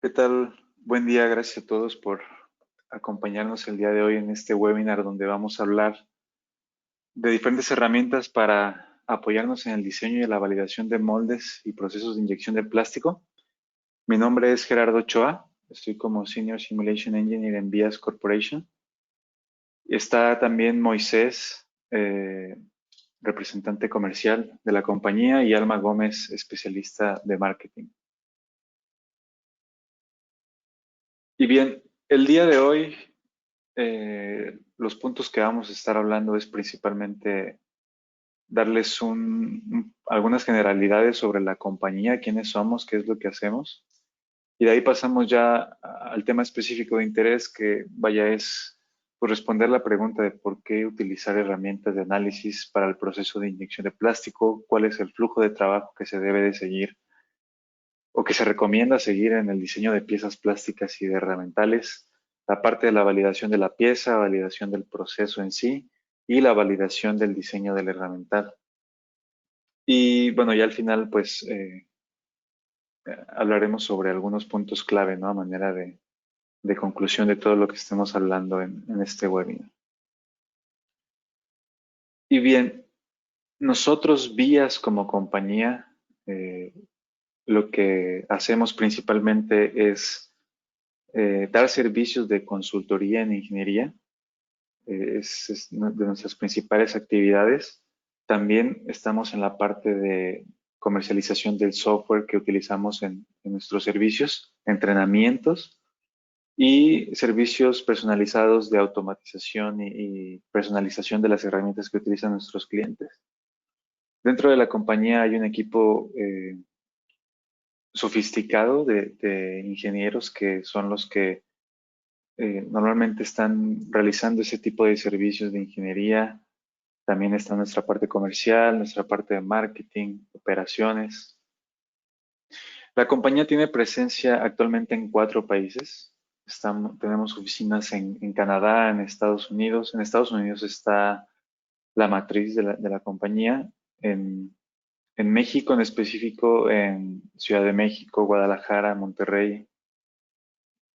¿Qué tal? Buen día, gracias a todos por acompañarnos el día de hoy en este webinar donde vamos a hablar de diferentes herramientas para apoyarnos en el diseño y la validación de moldes y procesos de inyección de plástico. Mi nombre es Gerardo Ochoa, estoy como Senior Simulation Engineer en Vias Corporation. Está también Moisés, representante comercial de la compañía, y Alma Gómez, especialista de marketing. Y bien, el día de hoy los puntos que vamos a estar hablando es principalmente darles algunas generalidades sobre la compañía, quiénes somos, qué es lo que hacemos. Y de ahí pasamos ya al tema específico de interés, que vaya es pues, responder la pregunta de por qué utilizar herramientas de análisis para el proceso de inyección de plástico, cuál es el flujo de trabajo que se debe de seguir o que se recomienda seguir en el diseño de piezas plásticas y de herramientales, la parte de la validación de la pieza, validación del proceso en sí y la validación del diseño del herramental. Y bueno, ya al final pues hablaremos sobre algunos puntos clave, ¿no? A manera de conclusión de todo lo que estemos hablando en este webinar. Y bien, nosotros Vías como compañía, eh, lo que hacemos principalmente es dar servicios de consultoría en ingeniería. Es una de nuestras principales actividades. También estamos en la parte de comercialización del software que utilizamos en nuestros servicios, entrenamientos y servicios personalizados de automatización y personalización de las herramientas que utilizan nuestros clientes. Dentro de la compañía hay un equipo sofisticado de ingenieros que son los que normalmente están realizando ese tipo de servicios de ingeniería. También está nuestra parte comercial, nuestra parte de marketing, operaciones. La compañía tiene presencia actualmente en 4 países. Tenemos oficinas en Canadá, en Estados Unidos. En Estados Unidos está la matriz de la compañía. En México, en específico, en Ciudad de México, Guadalajara, Monterrey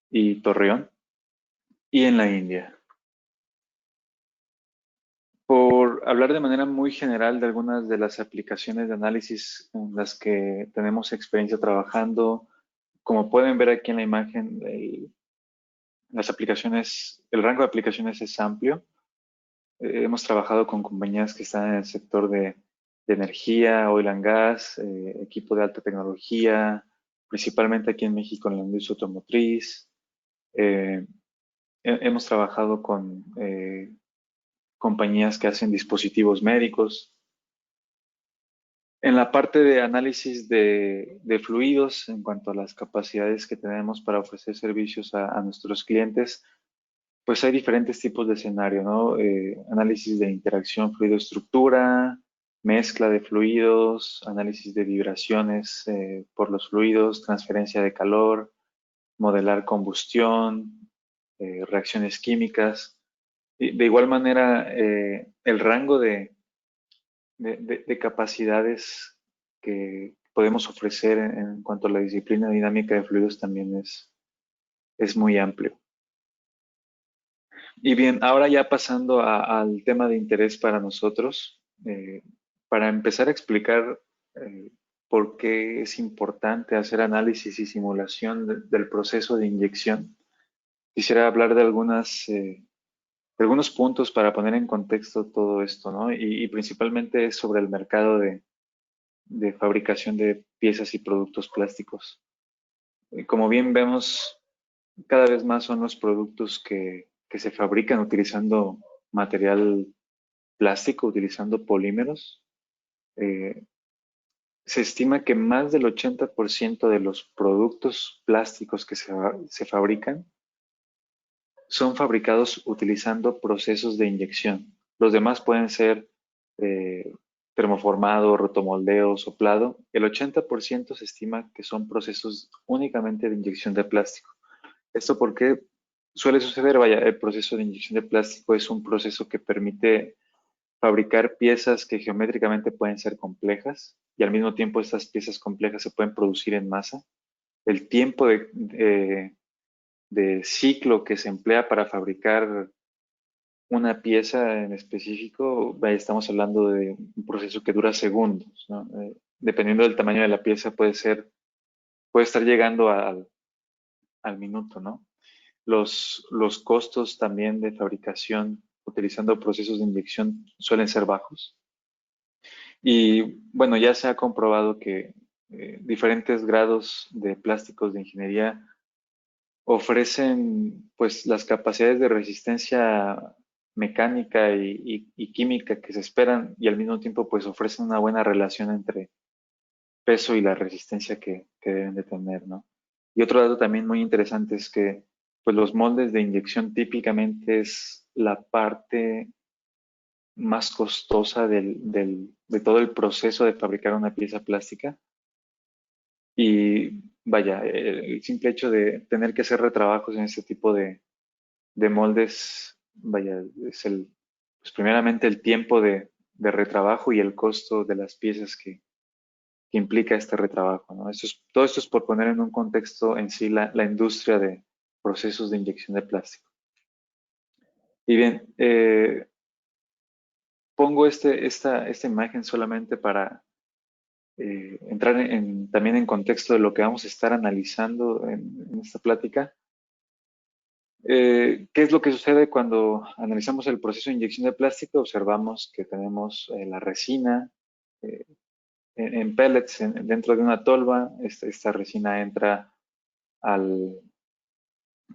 y Torreón. Y en la India. Por hablar de manera muy general de algunas de las aplicaciones de análisis en las que tenemos experiencia trabajando, como pueden ver aquí en la imagen, el rango de aplicaciones es amplio. Hemos trabajado con compañías que están en el sector de energía, oil and gas, equipo de alta tecnología, principalmente aquí en México en la industria automotriz. Eh, Hemos trabajado con compañías que hacen dispositivos médicos. En la parte de análisis de fluidos, en cuanto a las capacidades que tenemos para ofrecer servicios a nuestros clientes, pues hay diferentes tipos de escenario, ¿no? Análisis de interacción fluido-estructura, mezcla de fluidos, análisis de vibraciones por los fluidos, transferencia de calor, modelar combustión, reacciones químicas. Y de igual manera, el rango de capacidades que podemos ofrecer en cuanto a la disciplina dinámica de fluidos también es muy amplio. Y bien, ahora ya pasando al tema de interés para nosotros, para empezar a explicar eh, por qué es importante hacer análisis y simulación del proceso de inyección, quisiera hablar de algunos puntos para poner en contexto todo esto, ¿no? Y principalmente es sobre el mercado de fabricación de piezas y productos plásticos. Como bien vemos, cada vez más son los productos que se fabrican utilizando material plástico, utilizando polímeros. Eh, Se estima que más del 80% de los productos plásticos que se fabrican son fabricados utilizando procesos de inyección. Los demás pueden ser eh, termoformado, rotomoldeo, soplado. El 80% se estima que son procesos únicamente de inyección de plástico. Esto porque suele suceder, vaya, el proceso de inyección de plástico es un proceso que permite fabricar piezas que geométricamente pueden ser complejas y al mismo tiempo estas piezas complejas se pueden producir en masa. el tiempo de ciclo que se emplea para fabricar una pieza en específico, estamos hablando de un proceso que dura segundos, ¿no? Dependiendo del tamaño de la pieza, puede estar llegando al minuto, ¿no? Los costos también de fabricación utilizando procesos de inyección suelen ser bajos. Y bueno, ya se ha comprobado que diferentes grados de plásticos de ingeniería ofrecen pues las capacidades de resistencia mecánica y química que se esperan y al mismo tiempo pues ofrecen una buena relación entre peso y la resistencia que deben de tener, ¿no? Y otro dato también muy interesante es que pues los moldes de inyección típicamente es la parte más costosa de todo el proceso de fabricar una pieza plástica. Y vaya, el simple hecho de tener que hacer retrabajos en este tipo de moldes, vaya, pues primeramente el tiempo de retrabajo y el costo de las piezas que implica este retrabajo, ¿no? Todo esto es por poner en un contexto en sí la industria de procesos de inyección de plástico. Y bien, pongo esta imagen solamente para entrar también en contexto de lo que vamos a estar analizando en esta plática. ¿Qué es lo que sucede cuando analizamos el proceso de inyección de plástico? Observamos que tenemos la resina eh, en pellets dentro de una tolva. Esta resina entra al,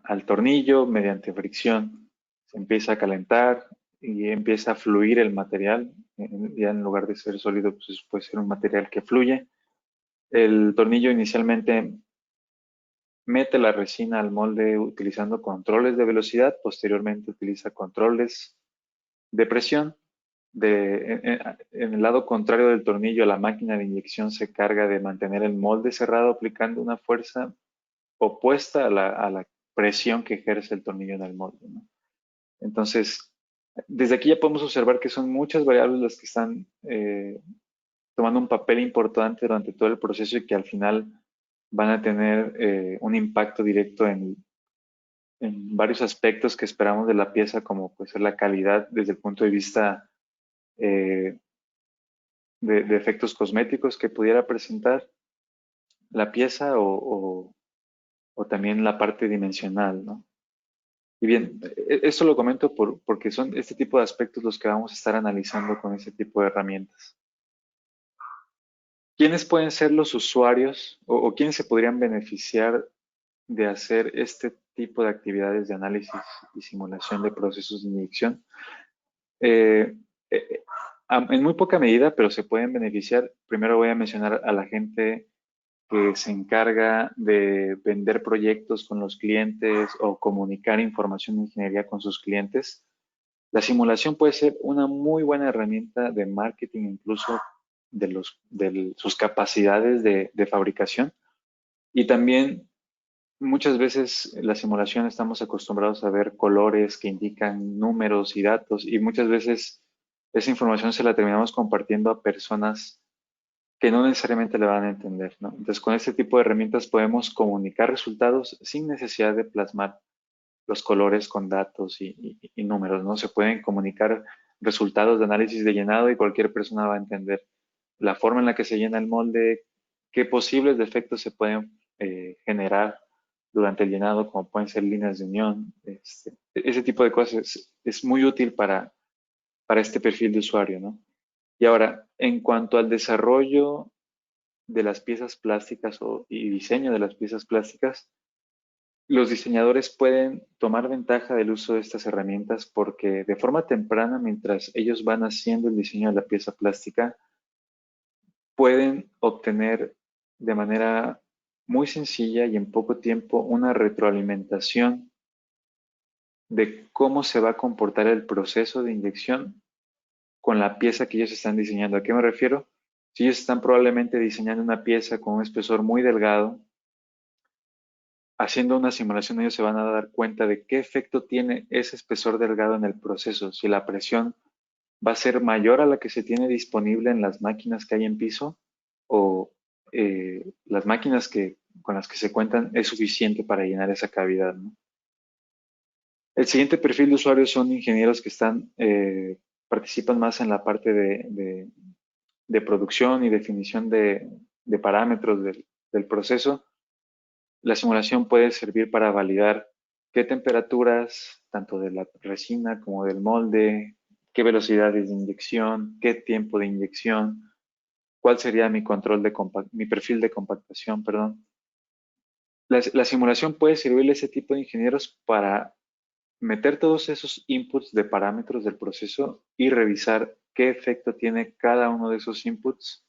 al tornillo mediante fricción. Se empieza a calentar y empieza a fluir el material. Ya en lugar de ser sólido, pues puede ser un material que fluye. El tornillo inicialmente mete la resina al molde utilizando controles de velocidad, posteriormente utiliza controles de presión. En el lado contrario del tornillo, la máquina de inyección se carga de mantener el molde cerrado aplicando una fuerza opuesta a la presión que ejerce el tornillo en el molde, ¿no? Entonces, desde aquí ya podemos observar que son muchas variables las que están tomando un papel importante durante todo el proceso y que al final van a tener un impacto directo en varios aspectos que esperamos de la pieza, como puede ser la calidad desde el punto de vista eh, de efectos cosméticos que pudiera presentar la pieza o también la parte dimensional, ¿no? Y bien, esto lo comento porque son este tipo de aspectos los que vamos a estar analizando con este tipo de herramientas. ¿Quiénes pueden ser los usuarios o quiénes se podrían beneficiar de hacer este tipo de actividades de análisis y simulación de procesos de inyección? Eh, eh, en muy poca medida, pero se pueden beneficiar. Primero voy a mencionar a la gente que se encarga de vender proyectos con los clientes o comunicar información de ingeniería con sus clientes. La simulación puede ser una muy buena herramienta de marketing, incluso de sus capacidades de fabricación. Y también muchas veces en la simulación estamos acostumbrados a ver colores que indican números y datos y muchas veces esa información se la terminamos compartiendo a personas que no necesariamente le van a entender, ¿no? Entonces, con este tipo de herramientas podemos comunicar resultados sin necesidad de plasmar los colores con datos y números, ¿no? Se pueden comunicar resultados de análisis de llenado y cualquier persona va a entender la forma en la que se llena el molde, qué posibles defectos se pueden generar durante el llenado, como pueden ser líneas de unión. Ese tipo de cosas es muy útil para este perfil de usuario, ¿no? Y ahora, en cuanto al desarrollo de las piezas plásticas y diseño de las piezas plásticas, los diseñadores pueden tomar ventaja del uso de estas herramientas porque de forma temprana, mientras ellos van haciendo el diseño de la pieza plástica, pueden obtener de manera muy sencilla y en poco tiempo una retroalimentación de cómo se va a comportar el proceso de inyección con la pieza que ellos están diseñando. ¿A qué me refiero? Si ellos están probablemente diseñando una pieza con un espesor muy delgado, haciendo una simulación ellos se van a dar cuenta de qué efecto tiene ese espesor delgado en el proceso, si la presión va a ser mayor a la que se tiene disponible en las máquinas que hay en piso o las máquinas que con las que se cuentan es suficiente para llenar esa cavidad, ¿no? El siguiente perfil de usuarios son ingenieros que participan más en la parte de producción y definición de parámetros del proceso. La simulación puede servir para validar qué temperaturas, tanto de la resina como del molde, qué velocidades de inyección, qué tiempo de inyección, cuál sería mi mi perfil de compactación, perdón. La simulación puede servirle a ese tipo de ingenieros para meter todos esos inputs de parámetros del proceso y revisar qué efecto tiene cada uno de esos inputs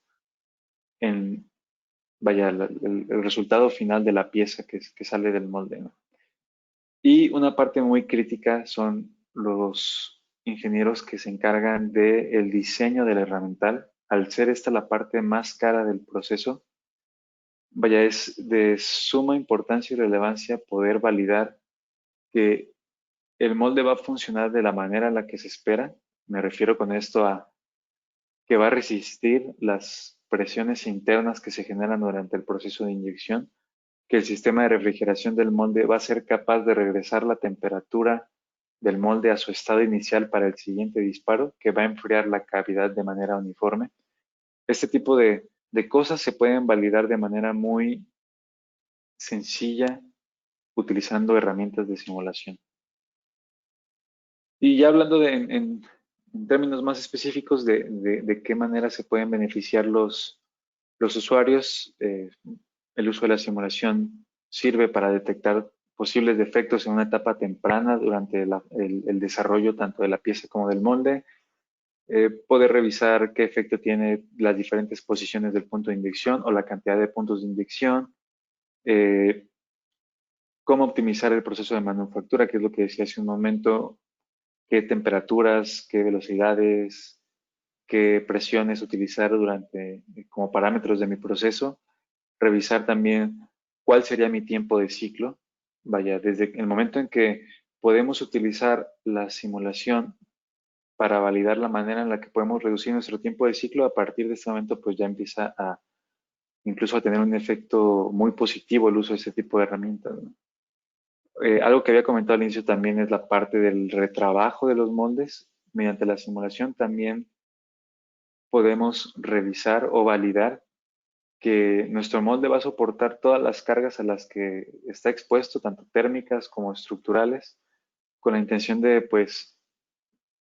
en, vaya, el resultado final de la pieza que sale del molde, ¿no? Y una parte muy crítica son los ingenieros que se encargan del diseño del herramental. Al ser esta la parte más cara del proceso, vaya, es de suma importancia y relevancia poder validar que el molde va a funcionar de la manera en la que se espera. Me refiero con esto a que va a resistir las presiones internas que se generan durante el proceso de inyección, que el sistema de refrigeración del molde va a ser capaz de regresar la temperatura del molde a su estado inicial para el siguiente disparo, que va a enfriar la cavidad de manera uniforme. Este tipo de cosas se pueden validar de manera muy sencilla utilizando herramientas de simulación. Y ya hablando en términos más específicos de qué manera se pueden beneficiar los usuarios, el uso de la simulación sirve para detectar posibles defectos en una etapa temprana durante el desarrollo tanto de la pieza como del molde, poder revisar qué efecto tiene las diferentes posiciones del punto de inyección o la cantidad de puntos de inyección, eh, cómo optimizar el proceso de manufactura, que es lo que decía hace un momento, qué temperaturas, qué velocidades, qué presiones utilizar como parámetros de mi proceso, revisar también cuál sería mi tiempo de ciclo. Vaya, desde el momento en que podemos utilizar la simulación para validar la manera en la que podemos reducir nuestro tiempo de ciclo, a partir de este momento pues ya empieza incluso a tener un efecto muy positivo el uso de ese tipo de herramientas, ¿no? Algo que había comentado al inicio también es la parte del retrabajo de los moldes. Mediante la simulación también podemos revisar o validar que nuestro molde va a soportar todas las cargas a las que está expuesto, tanto térmicas como estructurales, con la intención de, pues,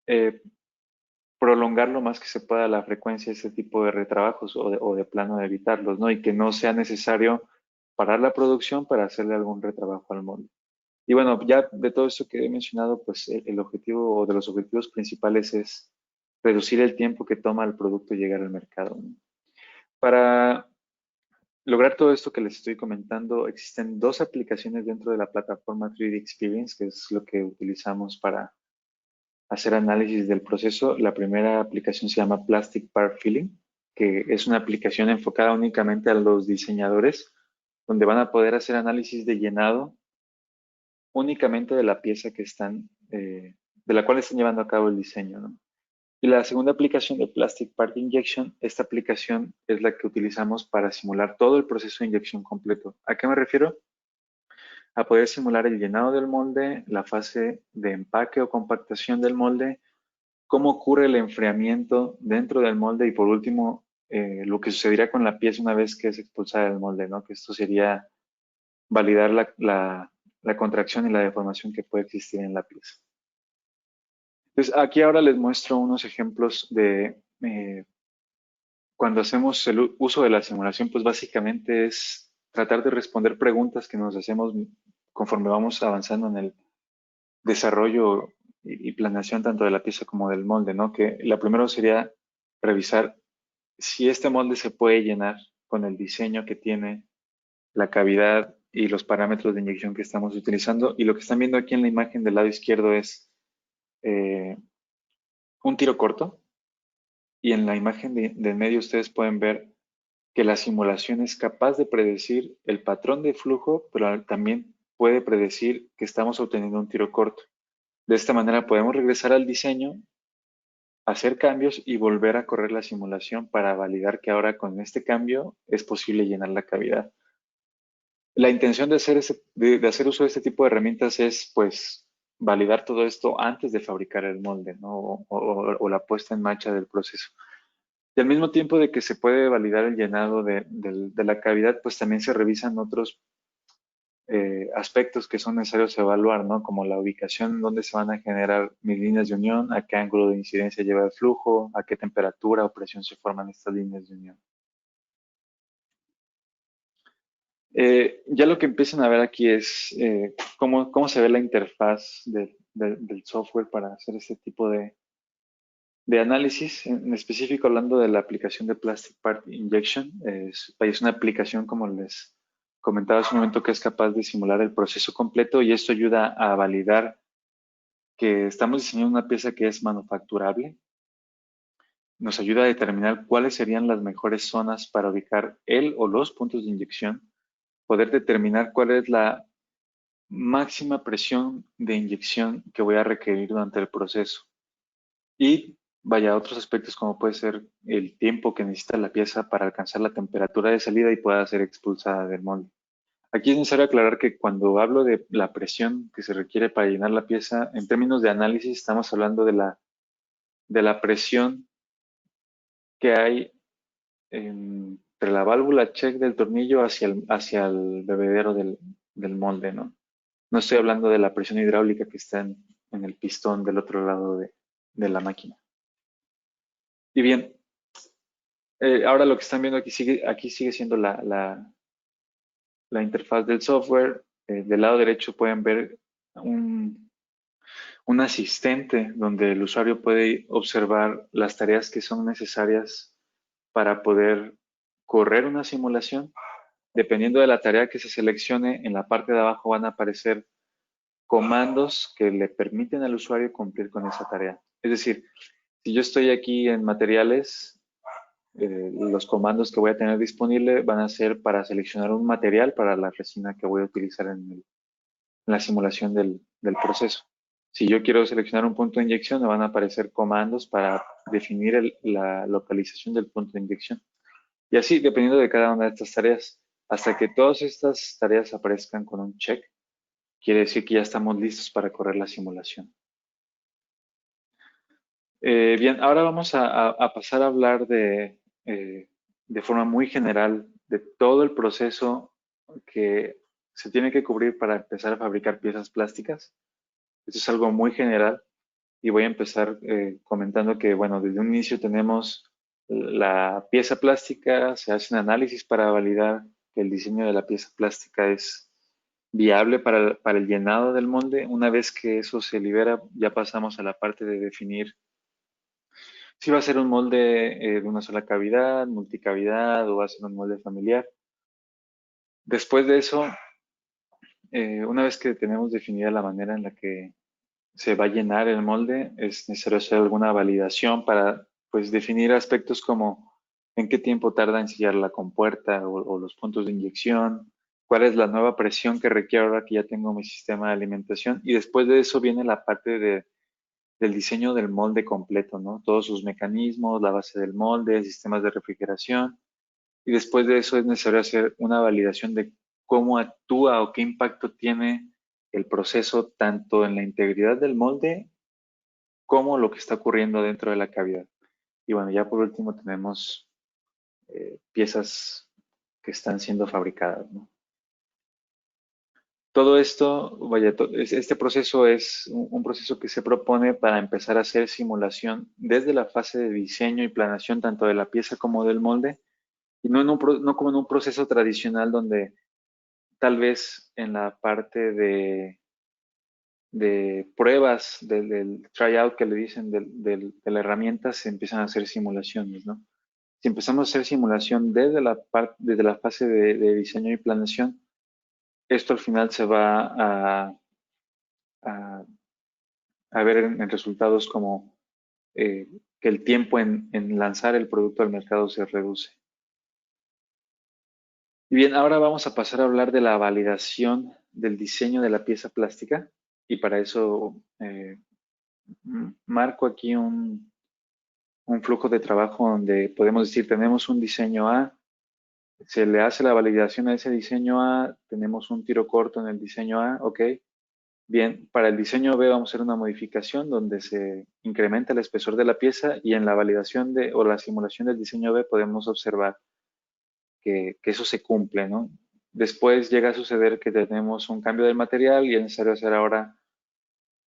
eh, prolongar lo más que se pueda la frecuencia de este tipo de retrabajos o de plano de evitarlos, ¿no? Y que no sea necesario parar la producción para hacerle algún retrabajo al molde. Y bueno, ya de todo esto que he mencionado, pues el objetivo o de los objetivos principales es reducir el tiempo que toma el producto llegar al mercado, ¿no? Para lograr todo esto que les estoy comentando, existen dos aplicaciones dentro de la plataforma 3D Experience, que es lo que utilizamos para hacer análisis del proceso. La primera aplicación se llama Plastic Part Filling, que es una aplicación enfocada únicamente a los diseñadores, donde van a poder hacer análisis de llenado únicamente de la pieza de la cual están llevando a cabo el diseño, ¿no? Y la segunda aplicación de Plastic Part Injection, esta aplicación es la que utilizamos para simular todo el proceso de inyección completo. ¿A qué me refiero? A poder simular el llenado del molde, la fase de empaque o compactación del molde, cómo ocurre el enfriamiento dentro del molde y por último, lo que sucedería con la pieza una vez que es expulsada del molde, ¿no? Que esto sería validar la contracción y la deformación que puede existir en la pieza. Entonces, aquí ahora les muestro unos ejemplos de cuando hacemos el uso de la simulación, pues básicamente es tratar de responder preguntas que nos hacemos conforme vamos avanzando en el desarrollo y planeación tanto de la pieza como del molde, ¿no? Que la primera sería revisar si este molde se puede llenar con el diseño que tiene, la cavidad y los parámetros de inyección que estamos utilizando. Y lo que están viendo aquí en la imagen del lado izquierdo es eh, un tiro corto. Y en la imagen del medio ustedes pueden ver que la simulación es capaz de predecir el patrón de flujo, pero también puede predecir que estamos obteniendo un tiro corto. De esta manera podemos regresar al diseño, hacer cambios y volver a correr la simulación para validar que ahora con este cambio es posible llenar la cavidad. La intención de de hacer uso de este tipo de herramientas es, pues, validar todo esto antes de fabricar el molde, ¿no? O la puesta en marcha del proceso. Y al mismo tiempo de que se puede validar el llenado de la cavidad, pues también se revisan otros aspectos que son necesarios evaluar, ¿no? Como la ubicación, dónde se van a generar mis líneas de unión, a qué ángulo de incidencia lleva el flujo, a qué temperatura o presión se forman estas líneas de unión. Ya lo que empiezan a ver aquí es cómo se ve la interfaz del software para hacer este tipo de análisis, en específico hablando de la aplicación de Plastic Part Injection. Es una aplicación, como les comentaba hace un momento, que es capaz de simular el proceso completo y esto ayuda a validar que estamos diseñando una pieza que es manufacturable. Nos ayuda a determinar cuáles serían las mejores zonas para ubicar el o los puntos de inyección, poder determinar cuál es la máxima presión de inyección que voy a requerir durante el proceso. Y vaya, otros aspectos como puede ser el tiempo que necesita la pieza para alcanzar la temperatura de salida y pueda ser expulsada del molde. Aquí es necesario aclarar que cuando hablo de la presión que se requiere para llenar la pieza, en términos de análisis estamos hablando de la presión que hay entre la válvula check del tornillo hacia el bebedero del molde, ¿no? No estoy hablando de la presión hidráulica que está en el pistón del otro lado de la máquina. Y bien, ahora lo que están viendo aquí sigue siendo la interfaz del software. Del lado derecho pueden ver un, un asistente donde el usuario puede observar las tareas que son necesarias para poder correr una simulación. Dependiendo de la tarea que se seleccione, en la parte de abajo van a aparecer comandos que le permiten al usuario cumplir con esa tarea. Es decir, si yo estoy aquí en materiales, los comandos que voy a tener disponible van a ser para seleccionar un material para la resina que voy a utilizar en la simulación del proceso. Si yo quiero seleccionar un punto de inyección, me van a aparecer comandos para definir la localización del punto de inyección. Y así, dependiendo de cada una de estas tareas, hasta que todas estas tareas aparezcan con un check, quiere decir que ya estamos listos para correr la simulación. Bien, ahora vamos a pasar a hablar de forma muy general de todo el proceso que se tiene que cubrir para empezar a fabricar piezas plásticas. Esto es algo muy general y voy a empezar comentando que, bueno, desde un inicio tenemos la pieza plástica, se hace un análisis para validar que el diseño de la pieza plástica es viable para el llenado del molde. Una vez que eso se libera, ya pasamos a la parte de definir si va a ser un molde de una sola cavidad, multicavidad o va a ser un molde familiar. Después de eso, una vez que tenemos definida la manera en la que se va a llenar el molde, es necesario hacer alguna validación para, pues, definir aspectos como en qué tiempo tarda en sellar la compuerta o los puntos de inyección, cuál es la nueva presión que requiero ahora que ya tengo mi sistema de alimentación. Y después de eso viene la parte del diseño del molde completo, ¿no? Todos sus mecanismos, la base del molde, sistemas de refrigeración. Y después de eso es necesario hacer una validación de cómo actúa o qué impacto tiene el proceso tanto en la integridad del molde como lo que está ocurriendo dentro de la cavidad. Y bueno, ya por último tenemos piezas que están siendo fabricadas, ¿no? Todo esto, vaya, este proceso es un proceso que se propone para empezar a hacer simulación desde la fase de diseño y planeación tanto de la pieza como del molde, y no como en un proceso tradicional donde tal vez en la parte de pruebas del tryout que le dicen de la herramienta se empiezan a hacer simulaciones, ¿no? Si empezamos a hacer simulación desde la fase de diseño y planeación, esto al final se va a, a ver en resultados como que el tiempo en lanzar el producto al mercado se reduce. Y bien, ahora vamos a pasar a hablar de la validación del diseño de la pieza plástica y para eso marco aquí un flujo de trabajo donde podemos decir tenemos un diseño A, Se le hace la validación a ese diseño A, tenemos un tiro corto en el diseño A, ok. Bien, para el diseño B vamos a hacer una modificación donde se incrementa el espesor de la pieza y en la validación o la simulación del diseño B podemos observar que eso se cumple, ¿no? Después llega a suceder que tenemos un cambio del material y es necesario hacer ahora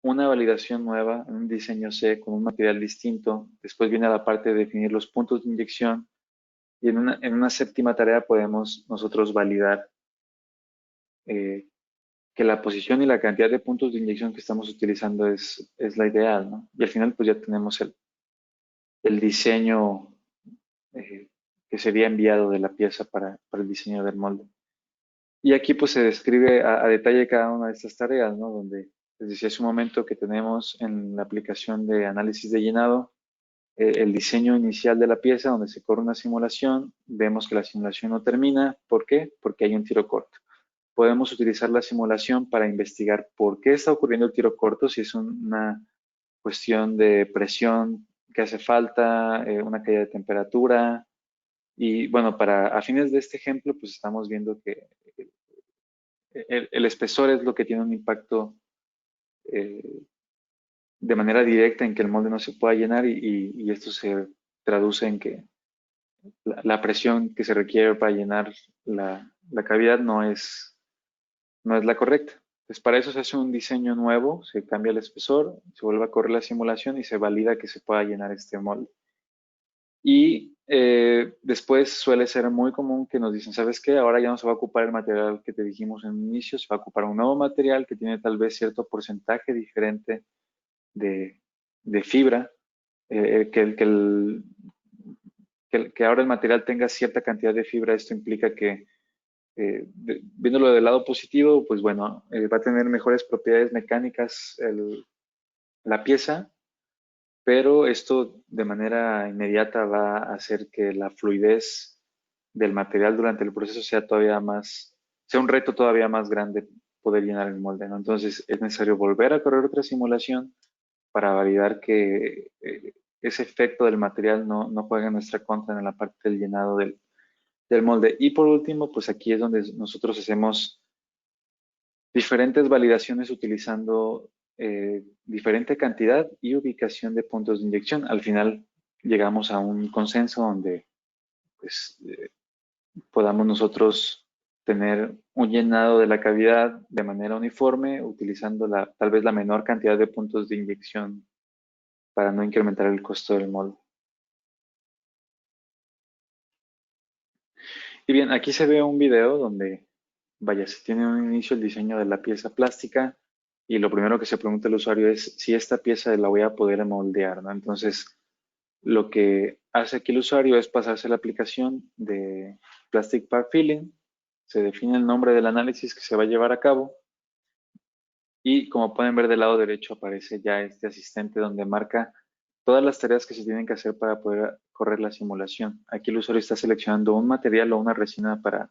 una validación nueva, un diseño C con un material distinto. Después viene la parte de definir los puntos de inyección y en una séptima tarea podemos nosotros validar eh, que la posición y la cantidad de puntos de inyección que estamos utilizando es la ideal, ¿no? Y al final pues ya tenemos el diseño eh, que sería enviado de la pieza para el diseño del molde. Y aquí pues se describe a detalle cada una de estas tareas, ¿no? Donde les decía hace un momento que tenemos en la aplicación de análisis de llenado el diseño inicial de la pieza donde se corre una simulación, vemos que la simulación no termina. ¿Por qué? Porque hay un tiro corto. Podemos utilizar la simulación para investigar por qué está ocurriendo el tiro corto, si es una cuestión de presión que hace falta, una caída de temperatura. Y bueno, a fines de este ejemplo, pues estamos viendo que el espesor es lo que tiene un impacto eh, de manera directa en que el molde no se pueda llenar y esto se traduce en que la presión que se requiere para llenar la cavidad no es la correcta. Entonces, para eso se hace un diseño nuevo, se cambia el espesor, se vuelve a correr la simulación y se valida que se pueda llenar este molde. Y después suele ser muy común que nos dicen, ¿sabes qué? Ahora ya no se va a ocupar el material que te dijimos en un inicio, se va a ocupar un nuevo material que tiene tal vez cierto porcentaje diferente de, de fibra, que ahora el material tenga cierta cantidad de fibra. Esto implica que, viéndolo del lado positivo, pues bueno, va a tener mejores propiedades mecánicas la pieza, pero esto de manera inmediata va a hacer que la fluidez del material durante el proceso sea un reto todavía más grande poder llenar el molde, ¿no? Entonces es necesario volver a correr otra simulación para validar que ese efecto del material no juega en nuestra contra en la parte del llenado del molde. Y por último, pues aquí es donde nosotros hacemos diferentes validaciones utilizando diferente cantidad y ubicación de puntos de inyección. Al final llegamos a un consenso donde pues, podamos nosotros tener un llenado de la cavidad de manera uniforme, utilizando tal vez la menor cantidad de puntos de inyección para no incrementar el costo del molde. Y bien, aquí se ve un video donde, vaya, se tiene un inicio el diseño de la pieza plástica y lo primero que se pregunta el usuario es si esta pieza la voy a poder moldear, ¿no? Entonces, lo que hace aquí el usuario es pasarse la aplicación de Plastic Part Filling, se define el nombre del análisis que se va a llevar a cabo y como pueden ver del lado derecho aparece ya este asistente donde marca todas las tareas que se tienen que hacer para poder correr la simulación. Aquí el usuario está seleccionando un material o una resina para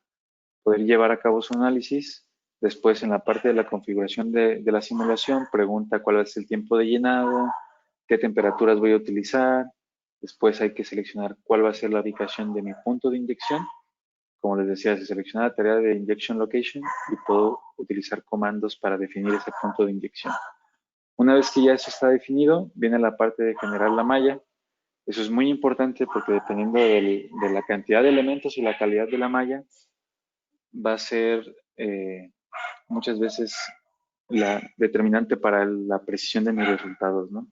poder llevar a cabo su análisis. Después, en la parte de la configuración de la simulación, pregunta cuál es el tiempo de llenado, qué temperaturas voy a utilizar. Después hay que seleccionar cuál va a ser la ubicación de mi punto de inyección. Como les decía, se selecciona la tarea de Injection Location y puedo utilizar comandos para definir ese punto de inyección. Una vez que ya eso está definido, viene la parte de generar la malla. Eso es muy importante porque dependiendo de la cantidad de elementos y la calidad de la malla, va a ser muchas veces la determinante para la precisión de mis resultados, ¿no?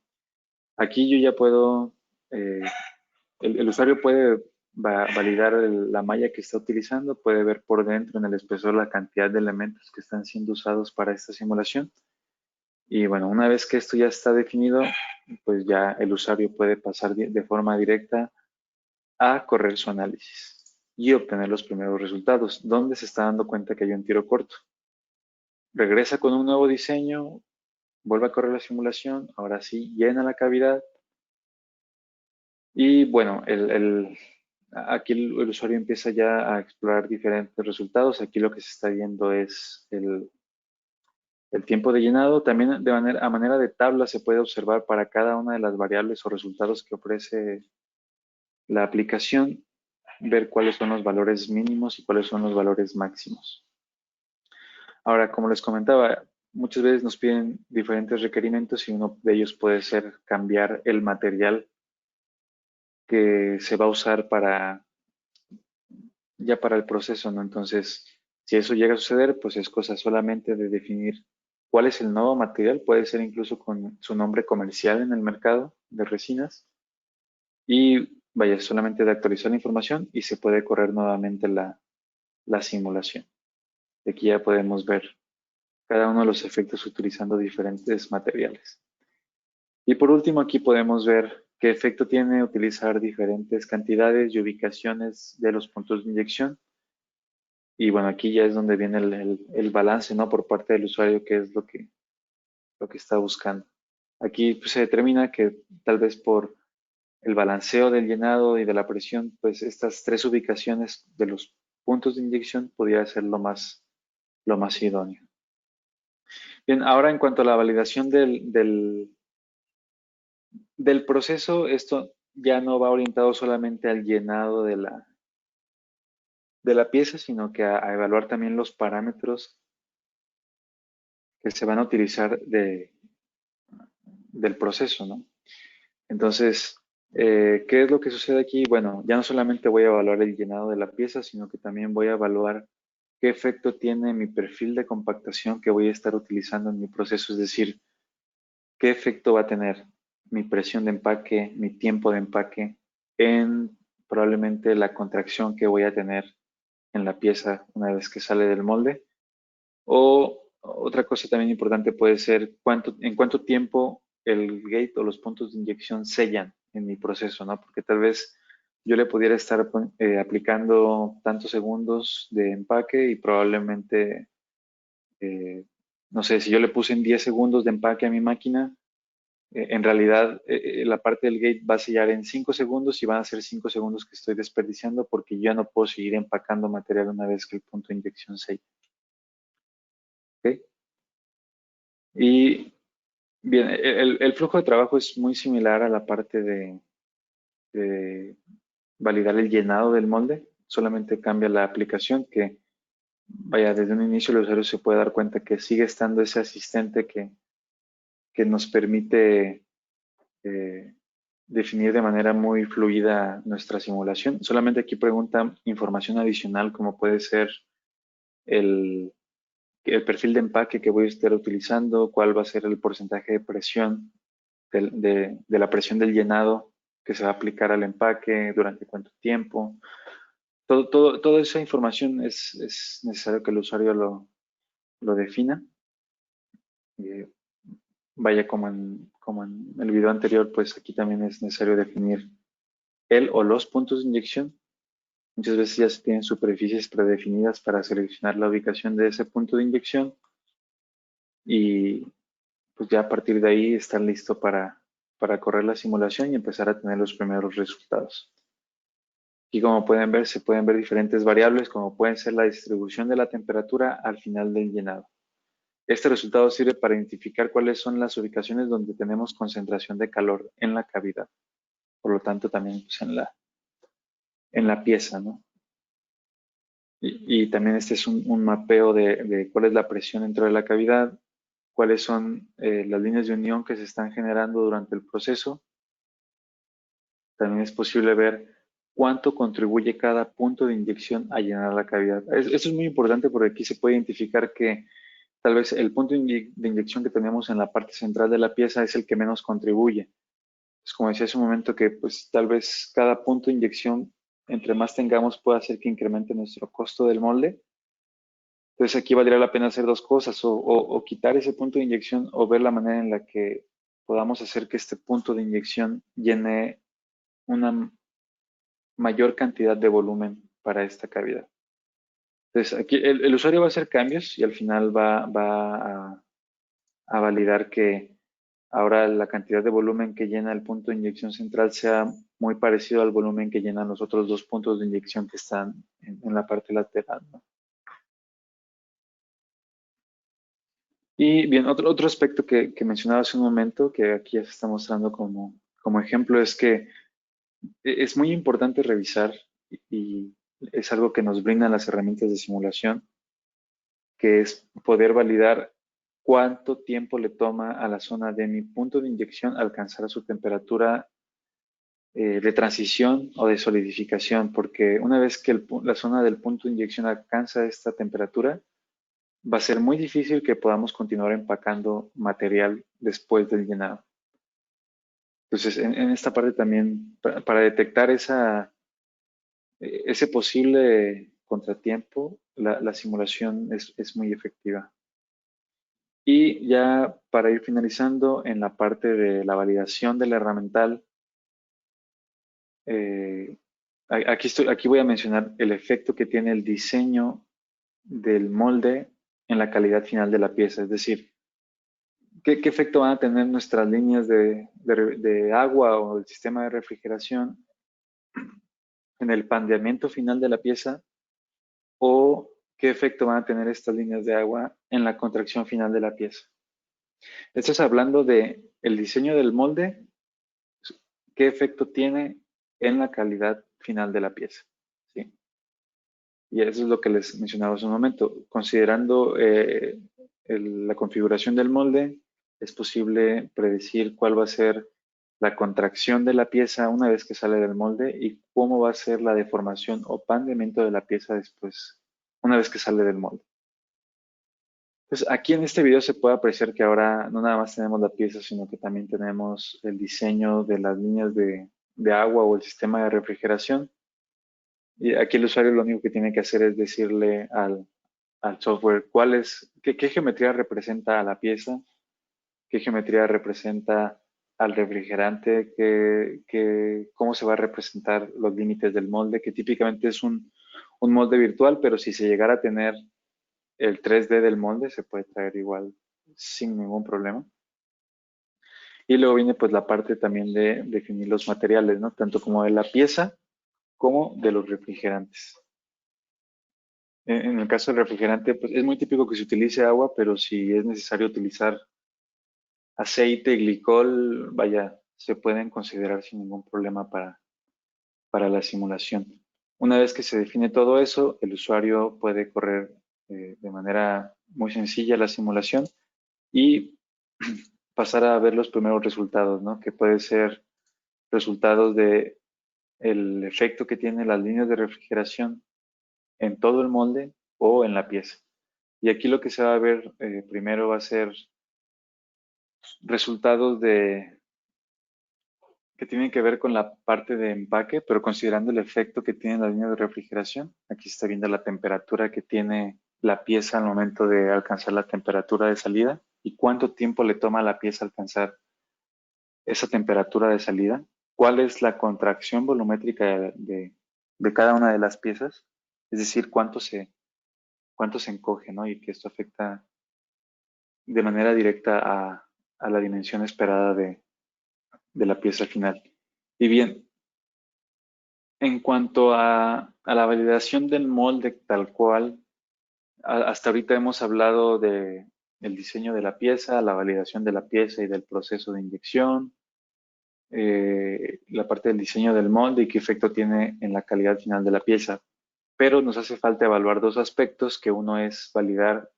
Aquí yo ya puedo, el usuario puede validar la malla que está utilizando, puede ver por dentro en el espesor la cantidad de elementos que están siendo usados para esta simulación. Y bueno, una vez que esto ya está definido, pues ya el usuario puede pasar de forma directa a correr su análisis y obtener los primeros resultados, donde se está dando cuenta que hay un tiro corto. Regresa con un nuevo diseño, vuelve a correr la simulación, ahora sí llena la cavidad y bueno, aquí el usuario empieza ya a explorar diferentes resultados. Aquí lo que se está viendo es el tiempo de llenado. También a manera de tabla se puede observar para cada una de las variables o resultados que ofrece la aplicación ver cuáles son los valores mínimos y cuáles son los valores máximos. Ahora, como les comentaba, muchas veces nos piden diferentes requerimientos y uno de ellos puede ser cambiar el material que se va a usar ya para el proceso, ¿no? Entonces, si eso llega a suceder, pues es cosa solamente de definir cuál es el nuevo material, puede ser incluso con su nombre comercial en el mercado de resinas, y vaya, solamente de actualizar la información y se puede correr nuevamente la simulación. Aquí ya podemos ver cada uno de los efectos utilizando diferentes materiales. Y por último, aquí podemos ver qué efecto tiene utilizar diferentes cantidades y ubicaciones de los puntos de inyección. Y bueno, aquí ya es donde viene el balance, ¿no? Por parte del usuario, que es lo que está buscando. Aquí pues, se determina que tal vez por el balanceo del llenado y de la presión, pues estas tres ubicaciones de los puntos de inyección podría ser lo más idóneo. Bien, ahora en cuanto a la validación del proceso, esto ya no va orientado solamente al llenado de la pieza, sino que a evaluar también los parámetros que se van a utilizar del proceso, ¿no? Entonces, ¿qué es lo que sucede aquí? Bueno, ya no solamente voy a evaluar el llenado de la pieza, sino que también voy a evaluar qué efecto tiene mi perfil de compactación que voy a estar utilizando en mi proceso, es decir, qué efecto va a tener mi presión de empaque, mi tiempo de empaque en probablemente la contracción que voy a tener en la pieza una vez que sale del molde. O otra cosa también importante puede ser en cuánto tiempo el gate o los puntos de inyección sellan en mi proceso, ¿no? Porque tal vez yo le pudiera estar aplicando tantos segundos de empaque y probablemente, eh, no sé, si yo le puse en 10 segundos de empaque a mi máquina, en realidad la parte del gate va a sellar en 5 segundos y van a ser 5 segundos que estoy desperdiciando porque yo ya no puedo seguir empacando material una vez que el punto de inyección sella. ¿Ok? Y bien, el flujo de trabajo es muy similar a la parte de validar el llenado del molde, solamente cambia la aplicación que, vaya, desde un inicio el usuario se puede dar cuenta que sigue estando ese asistente que nos permite eh, definir de manera muy fluida nuestra simulación. Solamente aquí pregunta información adicional como puede ser el, el perfil de empaque que voy a estar utilizando, cuál va a ser el porcentaje de presión de la presión del llenado que se va a aplicar al empaque, durante cuánto tiempo. Toda esa información es necesario que el usuario lo defina. Eh, vaya, como en el video anterior, pues aquí también es necesario definir el o los puntos de inyección. Muchas veces ya se tienen superficies predefinidas para seleccionar la ubicación de ese punto de inyección y pues ya a partir de ahí estar listo para correr la simulación y empezar a tener los primeros resultados. Y como pueden ver, se pueden ver diferentes variables como pueden ser la distribución de la temperatura al final del llenado. Este resultado sirve para identificar cuáles son las ubicaciones donde tenemos concentración de calor en la cavidad. Por lo tanto, también pues, en la pieza, ¿no? Y también este es un mapeo de cuál es la presión dentro de la cavidad, cuáles son las líneas de unión que se están generando durante el proceso. También es posible ver cuánto contribuye cada punto de inyección a llenar la cavidad. Eso es muy importante porque aquí se puede identificar que tal vez el punto de inyección que tenemos en la parte central de la pieza es el que menos contribuye. Es como decía hace un momento que pues tal vez cada punto de inyección, entre más tengamos, puede hacer que incremente nuestro costo del molde. Entonces aquí valdría la pena hacer dos cosas, o quitar ese punto de inyección o ver la manera en la que podamos hacer que este punto de inyección llene una mayor cantidad de volumen para esta cavidad. Entonces, aquí el usuario va a hacer cambios y al final va a validar que ahora la cantidad de volumen que llena el punto de inyección central sea muy parecido al volumen que llenan los otros dos puntos de inyección que están en la parte lateral, ¿no? Y bien, otro aspecto que mencionaba hace un momento, que aquí ya se está mostrando como ejemplo, es que es muy importante revisar y es algo que nos brindan las herramientas de simulación, que es poder validar cuánto tiempo le toma a la zona de mi punto de inyección alcanzar su temperatura de transición o de solidificación, porque una vez que la zona del punto de inyección alcanza esta temperatura, va a ser muy difícil que podamos continuar empacando material después del llenado. Entonces, en esta parte también, para detectar ese posible contratiempo, la simulación es muy efectiva. Y ya para ir finalizando, en la parte de la validación de la herramental, eh, aquí voy a mencionar el efecto que tiene el diseño del molde en la calidad final de la pieza. Es decir, ¿qué efecto van a tener nuestras líneas de agua o el sistema de refrigeración en el pandeamiento final de la pieza? ¿O qué efecto van a tener estas líneas de agua en la contracción final de la pieza? Estás hablando de el diseño del molde, qué efecto tiene en la calidad final de la pieza. ¿Sí? Y eso es lo que les mencionaba hace un momento. Considerando la configuración del molde, es posible predecir cuál va a ser la contracción de la pieza una vez que sale del molde y cómo va a ser la deformación o pandeamiento de la pieza después, una vez que sale del molde. Pues aquí en este video se puede apreciar que ahora no nada más tenemos la pieza, sino que también tenemos el diseño de las líneas de agua o el sistema de refrigeración. Y aquí el usuario lo único que tiene que hacer es decirle al software qué geometría representa a la pieza, qué geometría representa al refrigerante, cómo se va a representar los límites del molde, que típicamente es un molde virtual, pero si se llegara a tener el 3D del molde, se puede traer igual sin ningún problema. Y luego viene pues la parte también de definir los materiales, ¿no? Tanto como de la pieza como de los refrigerantes. En el caso del refrigerante, pues es muy típico que se utilice agua, pero si es necesario utilizar aceite, glicol, vaya, se pueden considerar sin ningún problema para la simulación. Una vez que se define todo eso, el usuario puede correr de manera muy sencilla la simulación y pasar a ver los primeros resultados, ¿no? Que puede ser resultados de el efecto que tienen las líneas de refrigeración en todo el molde o en la pieza. Y aquí lo que se va a ver primero va a ser resultados que tienen que ver con la parte de empaque, pero considerando el efecto que tiene la línea de refrigeración. Aquí se está viendo la temperatura que tiene la pieza al momento de alcanzar la temperatura de salida y cuánto tiempo le toma a la pieza alcanzar esa temperatura de salida. ¿Cuál es la contracción volumétrica de cada una de las piezas? Es decir, cuánto se encoge, ¿no? Y que esto afecta de manera directa a la dimensión esperada de la pieza final. Y bien, en cuanto a la validación del molde tal cual, hasta ahorita hemos hablado de el diseño de la pieza, la validación de la pieza y del proceso de inyección, la parte del diseño del molde y qué efecto tiene en la calidad final de la pieza. Pero nos hace falta evaluar dos aspectos, que uno es validar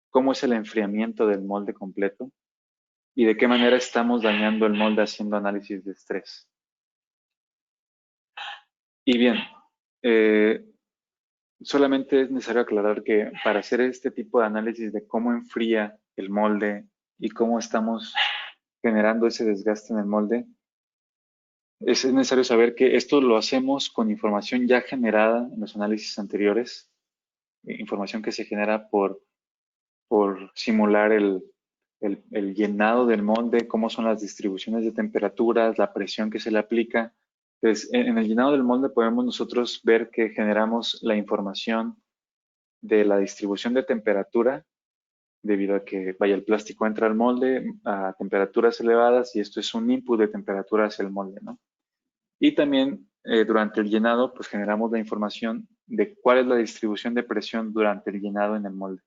cómo es el enfriamiento del molde completo y de qué manera estamos dañando el molde haciendo análisis de estrés. Y bien, eh, solamente es necesario aclarar que para hacer este tipo de análisis de cómo enfría el molde y cómo estamos generando ese desgaste en el molde, es necesario saber que esto lo hacemos con información ya generada en los análisis anteriores, información que se genera por simular el llenado del molde, cómo son las distribuciones de temperaturas, la presión que se le aplica. Entonces, en el llenado del molde podemos nosotros ver que generamos la información de la distribución de temperatura, debido a que, vaya, el plástico entra al molde a temperaturas elevadas y esto es un input de temperatura hacia el molde, ¿no? Y también durante el llenado, pues generamos la información de cuál es la distribución de presión durante el llenado en el molde.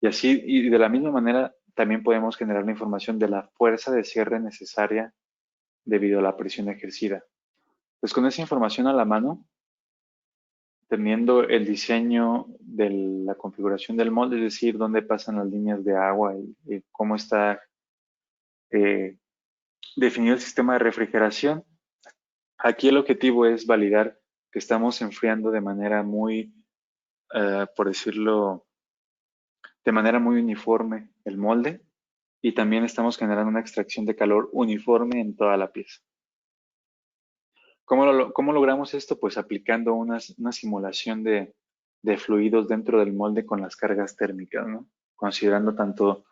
Y así, y de la misma manera, también podemos generar la información de la fuerza de cierre necesaria debido a la presión ejercida. Pues con esa información a la mano, teniendo el diseño de la configuración del molde, es decir, dónde pasan las líneas de agua y cómo está eh, definido el sistema de refrigeración. Aquí el objetivo es validar que estamos enfriando de manera muy, por decirlo, de manera muy uniforme el molde y también estamos generando una extracción de calor uniforme en toda la pieza. ¿Cómo logramos esto? Pues aplicando una simulación de fluidos dentro del molde con las cargas térmicas, ¿no? Considerando tanto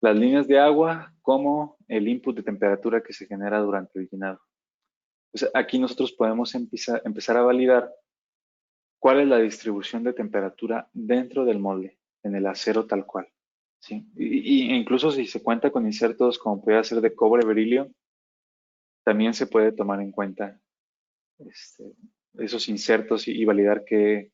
las líneas de agua como el input de temperatura que se genera durante el llenado. Entonces, aquí nosotros podemos empezar a validar cuál es la distribución de temperatura dentro del molde, en el acero tal cual. ¿Sí? Incluso si se cuenta con insertos como puede ser de cobre berilio, también se puede tomar en cuenta este, esos insertos y validar que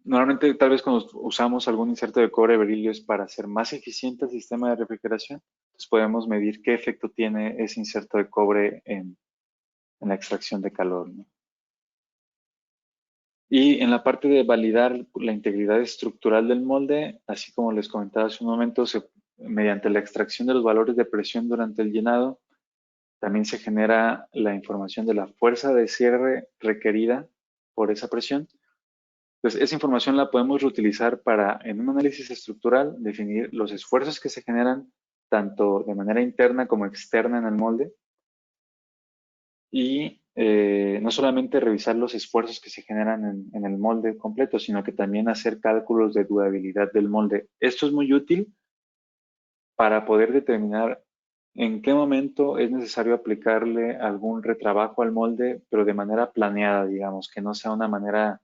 normalmente tal vez cuando usamos algún inserto de cobre berilio es para hacer más eficiente el sistema de refrigeración. Entonces podemos medir qué efecto tiene ese inserto de cobre en la extracción de calor, ¿no? Y en la parte de validar la integridad estructural del molde, así como les comentaba hace un momento, mediante la extracción de los valores de presión durante el llenado, también se genera la información de la fuerza de cierre requerida por esa presión. Entonces, esa información la podemos reutilizar para, en un análisis estructural, definir los esfuerzos que se generan tanto de manera interna como externa en el molde y no solamente revisar los esfuerzos que se generan en el molde completo, sino que también hacer cálculos de durabilidad del molde. Esto es muy útil para poder determinar en qué momento es necesario aplicarle algún retrabajo al molde, pero de manera planeada, digamos, que no sea una manera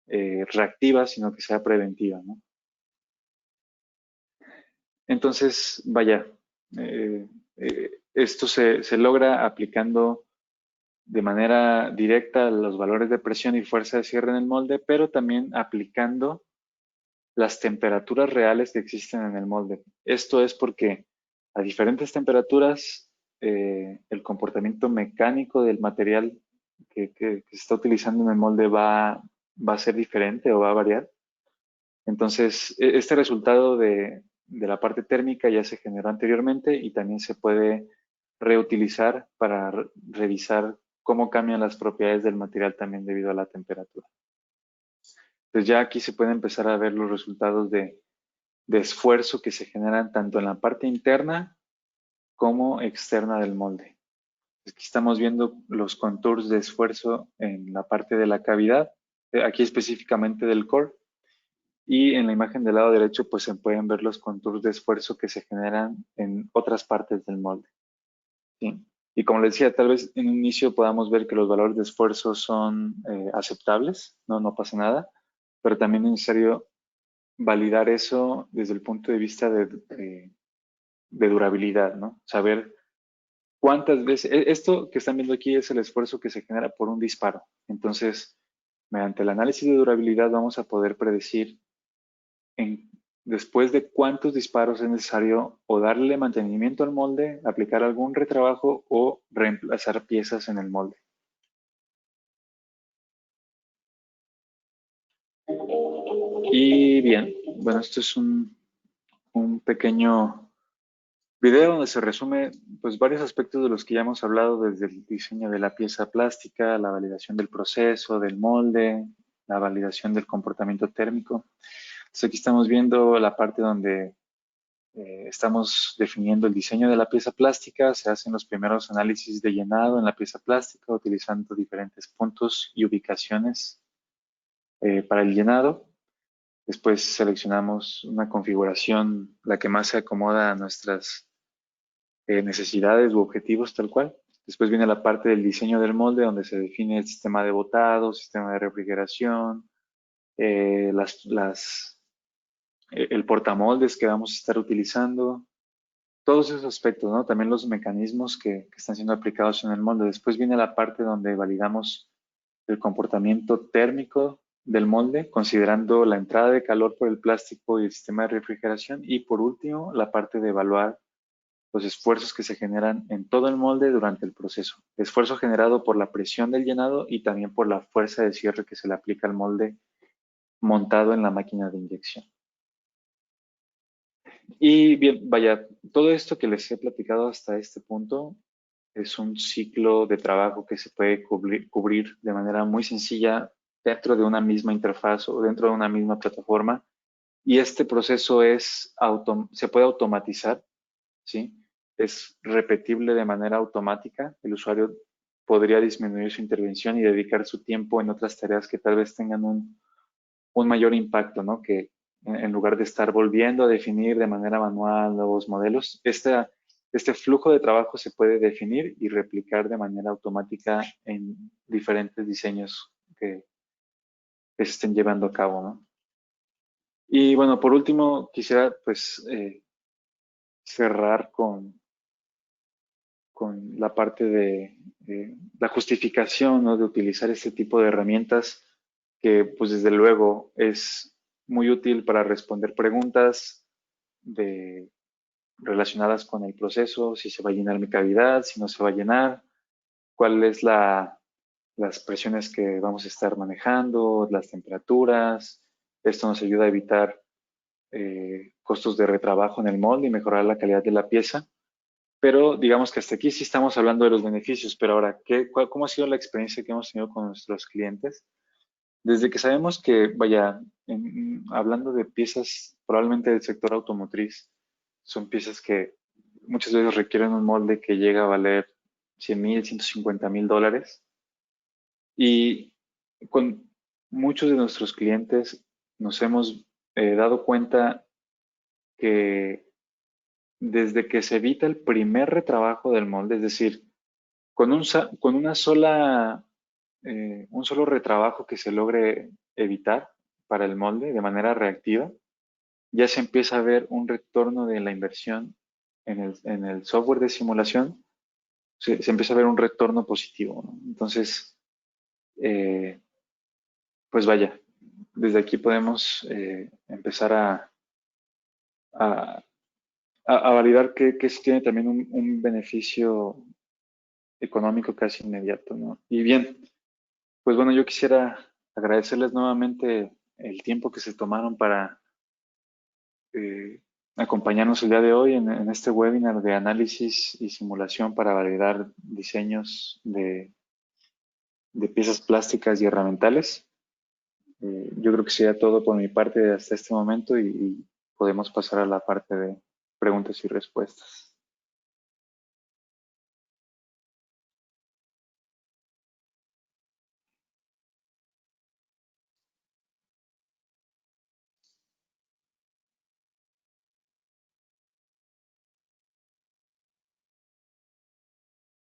reactiva, sino que sea preventiva, ¿no? Entonces, vaya, esto se logra aplicando de manera directa los valores de presión y fuerza de cierre en el molde, pero también aplicando las temperaturas reales que existen en el molde. Esto es porque a diferentes temperaturas el comportamiento mecánico del material que se está utilizando en el molde va a ser diferente o va a variar. Entonces, este resultado de la parte térmica ya se generó anteriormente y también se puede reutilizar para revisar cómo cambian las propiedades del material también debido a la temperatura. Entonces ya aquí se pueden empezar a ver los resultados de esfuerzo que se generan tanto en la parte interna como externa del molde. Aquí estamos viendo los contours de esfuerzo en la parte de la cavidad, aquí específicamente del core, y en la imagen del lado derecho pues se pueden ver los contours de esfuerzo que se generan en otras partes del molde, ¿sí? Y como les decía, tal vez en un inicio podamos ver que los valores de esfuerzo son aceptables, no pasa nada, pero también es necesario validar eso desde el punto de vista de durabilidad, ¿no? Saber cuántas veces, esto que están viendo aquí es el esfuerzo que se genera por un disparo. Entonces, mediante el análisis de durabilidad vamos a poder predecir después de cuántos disparos es necesario o darle mantenimiento al molde, aplicar algún retrabajo o reemplazar piezas en el molde. Y bien, bueno, esto es un pequeño video donde se resume pues varios aspectos de los que ya hemos hablado desde el diseño de la pieza plástica, la validación del proceso, del molde, la validación del comportamiento térmico. Entonces aquí estamos viendo la parte donde estamos definiendo el diseño de la pieza plástica, se hacen los primeros análisis de llenado en la pieza plástica utilizando diferentes puntos y ubicaciones para el llenado. Después seleccionamos una configuración, la que más se acomoda a nuestras necesidades u objetivos tal cual. Después viene la parte del diseño del molde, donde se define el sistema de botado, sistema de refrigeración, el portamoldes que vamos a estar utilizando, todos esos aspectos, ¿no? También los mecanismos que están siendo aplicados en el molde. Después viene la parte donde validamos el comportamiento térmico del molde, considerando la entrada de calor por el plástico y el sistema de refrigeración. Y por último, la parte de evaluar los esfuerzos que se generan en todo el molde durante el proceso. Esfuerzo generado por la presión del llenado y también por la fuerza de cierre que se le aplica al molde montado en la máquina de inyección. Y bien, vaya, todo esto que les he platicado hasta este punto es un ciclo de trabajo que se puede cubrir de manera muy sencilla dentro de una misma interfaz o dentro de una misma plataforma. Y este proceso se puede automatizar, ¿sí? Es repetible de manera automática. El usuario podría disminuir su intervención y dedicar su tiempo en otras tareas que tal vez tengan un mayor impacto, ¿no? Que en lugar de estar volviendo a definir de manera manual nuevos modelos, este flujo de trabajo se puede definir y replicar de manera automática en diferentes diseños que se estén llevando a cabo, ¿no? Y bueno, por último, quisiera pues cerrar con la parte de la justificación, ¿no? De utilizar este tipo de herramientas que pues desde luego es muy útil para responder preguntas relacionadas con el proceso, si se va a llenar mi cavidad, si no se va a llenar, cuál es las presiones que vamos a estar manejando, las temperaturas. Esto nos ayuda a evitar costos de retrabajo en el molde y mejorar la calidad de la pieza. Pero digamos que hasta aquí sí estamos hablando de los beneficios, pero ahora, ¿cómo ha sido la experiencia que hemos tenido con nuestros clientes? Desde que sabemos que, vaya, hablando de piezas probablemente del sector automotriz, son piezas que muchas veces requieren un molde que llega a valer 100,000, $150,000. Y con muchos de nuestros clientes nos hemos dado cuenta que desde que se evita el primer retrabajo del molde, es decir, con una sola, un solo retrabajo que se logre evitar para el molde de manera reactiva, ya se empieza a ver un retorno de la inversión en el software de simulación, se empieza a ver un retorno positivo, ¿no? Entonces, eh, pues vaya, desde aquí podemos empezar a, a validar que sí tiene también un beneficio económico casi inmediato, ¿no? Y bien, pues bueno, yo quisiera agradecerles nuevamente el tiempo que se tomaron para eh, acompañarnos el día de hoy en este webinar de análisis y simulación para validar diseños de piezas plásticas y herramientales. Yo creo que sería todo por mi parte hasta este momento y podemos pasar a la parte de preguntas y respuestas.